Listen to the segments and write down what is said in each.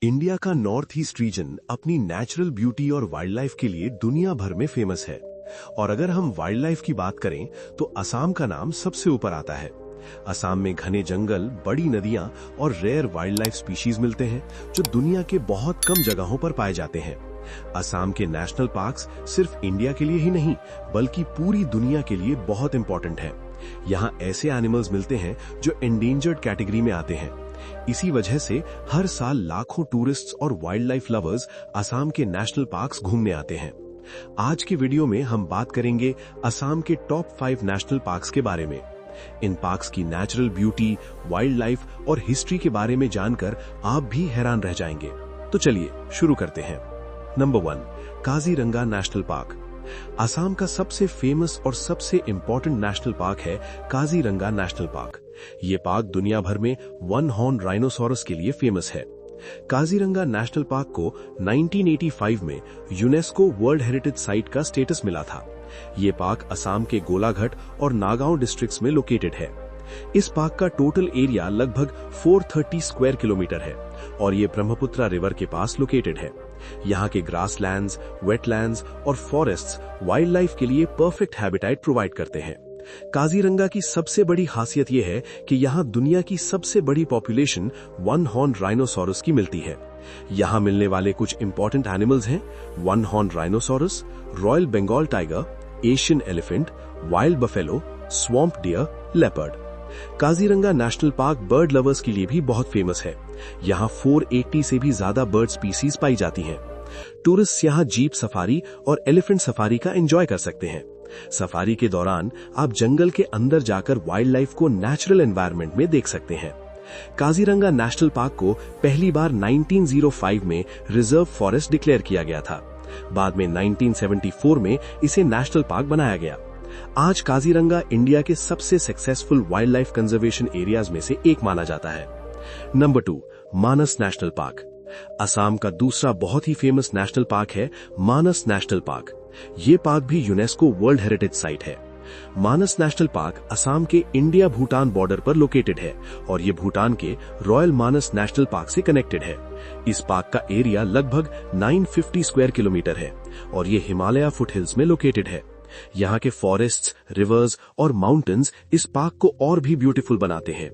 India का north east region अपनी natural beauty और वाइल्ड लाइफ के लिए दुनिया भर में फेमस है। और अगर हम वाइल्ड लाइफ की बात करें तो असम का नाम सबसे ऊपर आता है। असम में घने जंगल, बड़ी नदियां और रेयर वाइल्ड लाइफ स्पीशीज मिलते हैं जो दुनिया के बहुत कम जगहों पर पाए जाते हैं। असम के नेशनल पार्क्स सिर्फ इंडिया के लिए ही नहीं बल्कि पूरी दुनिया के लिए बहुत इंपॉर्टेंट है। यहाँ ऐसे एनिमल्स मिलते हैं जो एंडेंजर्ड कैटेगरी में आते हैं। इसी वजह से हर साल लाखों टूरिस्ट्स और वाइल्ड लाइफ लवर्स असम के नेशनल पार्क्स घूमने आते हैं। आज के वीडियो में हम बात करेंगे असम के टॉप 5 नेशनल पार्क्स के बारे में। इन पार्क्स की नेचुरल ब्यूटी, वाइल्ड लाइफ और हिस्ट्री के बारे में जानकर आप भी हैरान रह जाएंगे। तो चलिए शुरू करते हैं। Number 1, Kaziranga national park. Assam का सबसे फेमस और सबसे इंपॉर्टेंट नेशनल पार्क है काजीरंगा नेशनल पार्क। ये पार्क दुनिया भर में वन हॉर्न राइनोसोरस के लिए फेमस है। काजीरंगा नेशनल पार्क को 1985 में यूनेस्को वर्ल्ड हेरिटेज साइट का स्टेटस मिला था। ये पार्क असम के गोलाघाट और नागांव डिस्ट्रिक्ट्स में लोकेटेड है। इस पार्क का टोटल एरिया लगभग 430 स्क्वायर किलोमीटर है और ये ब्रह्मपुत्र रिवर के पास लोकेटेड है। यहाँ के ग्रासलैंड्स, वेटलैंड्स और फॉरेस्ट्स वाइल्ड लाइफ के लिए परफेक्ट हैबिटेट प्रोवाइड करते हैं। काजीरंगा की सबसे बड़ी खासियत यह है कि यहाँ दुनिया की सबसे बड़ी पॉपुलेशन वन हॉर्न राइनोसोरस की मिलती है। यहाँ मिलने वाले कुछ इंपॉर्टेंट एनिमल्स हैं one horn rhinoceros, royal Bengal tiger, Asian elephant, wild buffalo, swamp deer, leopard. Kaziranga national park bird lovers के लिए भी बहुत फेमस है। यहाँ 480 से भी ज्यादा बर्ड स्पीसीज पाई जाती हैं। टूरिस्ट यहाँ जीप सफारी और एलिफेंट सफारी का एंजॉय कर सकते हैं। सफारी के दौरान आप जंगल के अंदर जाकर वाइल्ड लाइफ को नेचुरल एनवायरनमेंट में देख सकते हैं। काजीरंगा नेशनल पार्क को पहली बार 1905 में रिजर्व फॉरेस्ट डिक्लेयर किया गया था। बाद में 1974 में इसे नेशनल पार्क बनाया गया। आज काजीरंगा इंडिया के सबसे successful wild life conservation areas में से एक माना जाता है। नंबर 2, मानस नेशनल पार्क। असम का दूसरा बहुत ही फेमस नेशनल पार्क है मानस नेशनल पार्क। ये पार्क भी यूनेस्को वर्ल्ड हेरिटेज साइट है। मानस नेशनल पार्क असम के इंडिया भूटान बॉर्डर पर लोकेटेड है और ये भूटान के रॉयल मानस नेशनल पार्क से कनेक्टेड है। इस पार्क का एरिया लगभग 950 स्क्वायर किलोमीटर है और ये हिमालय फुटहिल्स में लोकेटेड है। यहाँ के फॉरेस्ट्स, रिवर्स और माउंटेन्स इस पार्क को और भी ब्यूटीफुल बनाते हैं।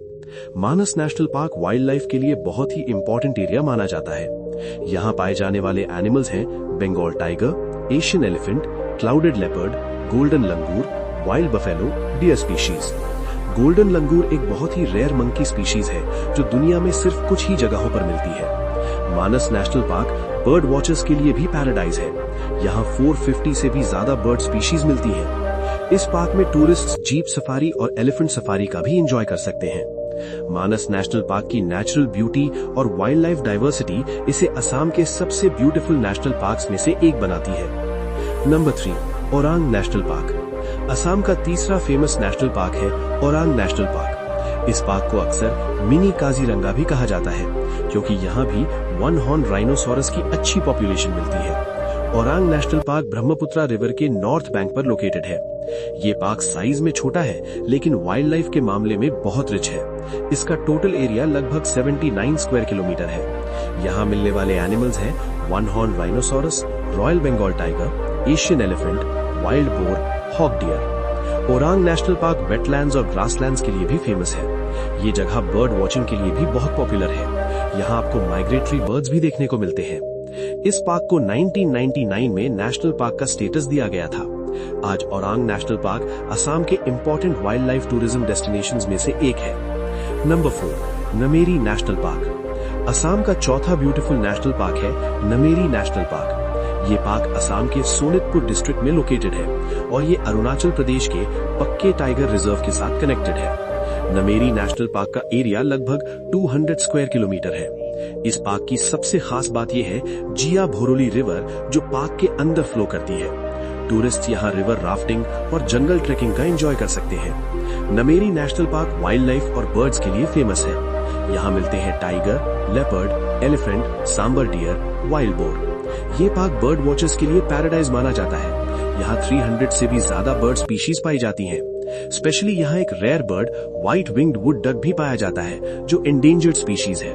मानस नेशनल पार्क वाइल्ड लाइफ के लिए बहुत ही इंपॉर्टेंट एरिया माना जाता है। यहाँ पाए जाने वाले एनिमल्स हैं Bengal tiger, Asian elephant, clouded leopard, golden langur, wild buffalo, deer species. Golden langur एक बहुत ही रेयर मंकी स्पीशीज है जो दुनिया में सिर्फ कुछ ही जगहों पर मिलती है। मानस नेशनल पार्क बर्ड वॉचर्स के लिए भी पैराडाइज है। यहाँ 450 से भी ज्यादा बर्ड स्पीशीज मिलती हैं। इस पार्क में टूरिस्ट जीप सफारी और एलिफेंट सफारी का भी एंजॉय कर सकते हैं। मानस नेशनल पार्क की नेचुरल ब्यूटी और वाइल्ड लाइफ डाइवर्सिटी इसे असम के सबसे ब्यूटीफुल नेशनल पार्क्स में से एक बनाती है। Number 3, Orang national park. Assam का तीसरा फेमस नेशनल पार्क है ओरांग नेशनल पार्क। इस पार्क को अक्सर मिनी काजीरंगा भी कहा जाता है क्योंकि यहाँ भी वन हॉर्न राइनोसोरस की अच्छी पॉपुलेशन मिलती है। Orang national park Brahmaputra river के नॉर्थ बैंक पर लोकेटेड है। ये पार्क साइज में छोटा है लेकिन वाइल्ड लाइफ के मामले में बहुत रिच है। इसका टोटल एरिया लगभग 79 स्क्वायर किलोमीटर है। यहाँ मिलने वाले एनिमल्स हैं one horn rhinoceros, royal Bengal tiger, Asian elephant, wild boar, hog deer. Orang national park wetlands और ग्रासलैंड्स के लिए भी फेमस है। ये जगह बर्ड वॉचिंग के लिए भी बहुत पॉपुलर है। यहाँ आपको माइग्रेटरी बर्ड्स भी देखने को मिलते हैं। इस पार्क को 1999 में नेशनल पार्क का स्टेटस दिया गया था। आज ओरांग नेशनल पार्क असम के important wild life tourism destinations में से एक है। Number 4, Nameri national park. Assam का चौथा ब्यूटीफुल नेशनल पार्क है नमेरी नेशनल पार्क। ये पार्क असम के सोनितपुर डिस्ट्रिक्ट में लोकेटेड है और ये अरुणाचल प्रदेश के पक्के टाइगर रिजर्व के साथ कनेक्टेड है। नमेरी नेशनल पार्क का एरिया लगभग 200 स्क्वायर किलोमीटर है। इस पार्क की सबसे खास बात यह है जिया भोरोली रिवर जो पार्क के अंदर फ्लो करती है। टूरिस्ट यहाँ रिवर राफ्टिंग और जंगल ट्रेकिंग का एंजॉय कर सकते हैं। Nameri national park wild life और बर्ड्स के लिए फेमस है। यहाँ मिलते हैं tiger, leopard, elephant, sambar deer, wild boar. ये पार्क बर्ड वॉचर्स के लिए पैराडाइज माना जाता है। यहाँ 300 से भी ज्यादा बर्ड स्पीशीज पाई जाती हैं। स्पेशली यहाँ एक rare bird white winged wood duck भी पाया जाता है जो एंडेंजर्ड स्पीशीज है।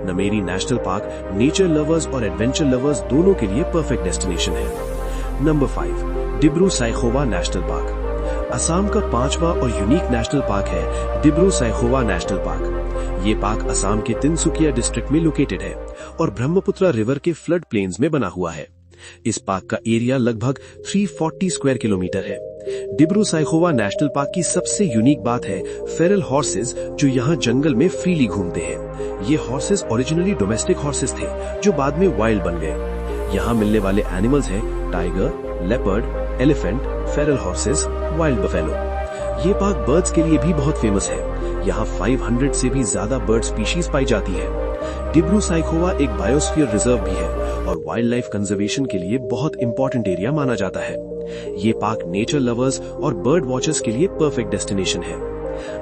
Nameri national park nature lovers और एडवेंचर लवर्स दोनों के लिए परफेक्ट डेस्टिनेशन है। Number 5, Dibru Saikhowa national park. Assam का 5वां और यूनिक नेशनल पार्क है डिब्रू साइखोवा नेशनल पार्क। ये पार्क असम के तिनसुकिया डिस्ट्रिक्ट में लोकेटेड है और ब्रह्मपुत्र रिवर के फ्लड प्लेन्स में बना हुआ है। इस पार्क का एरिया लगभग 340 स्क्वायर किलोमीटर है। डिब्रू साइखोवा नेशनल पार्क की सबसे यूनिक बात है फेरल हॉर्सेस जो यहाँ जंगल में फ्रीली घूमते हैं। ये हॉर्सेस ओरिजिनली डोमेस्टिक हॉर्सेस थे जो बाद में वाइल्ड बन गए। यहाँ मिलने वाले एनिमल्स हैं tiger, leopard, elephant, Feral horses, wild buffalo. ये पार्क बर्ड्स के लिए भी बहुत फेमस है। यहाँ 500 से भी ज्यादा बर्ड स्पीशीज पाई जाती है। डिब्रू साइखोवा एक बायोस्फीयर रिजर्व भी है और वाइल्ड लाइफ कंजर्वेशन के लिए बहुत इंपॉर्टेंट एरिया माना जाता है। ये पार्क नेचर लवर्स और बर्ड वॉचर्स के लिए परफेक्ट डेस्टिनेशन है।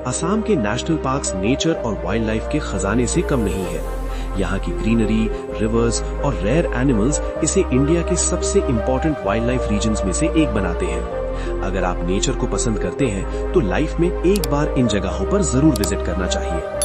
असम के नेशनल पार्क्स नेचर और वाइल्ड लाइफ के खजाने से कम नहीं है। यहाँ की ग्रीनरी, रिवर्स और रेयर एनिमल्स इसे इंडिया के सबसे इंपॉर्टेंट वाइल्ड लाइफ रीजन्स में से एक बनाते हैं। अगर आप नेचर को पसंद करते हैं तो लाइफ में एक बार इन जगहों पर जरूर विजिट करना चाहिए।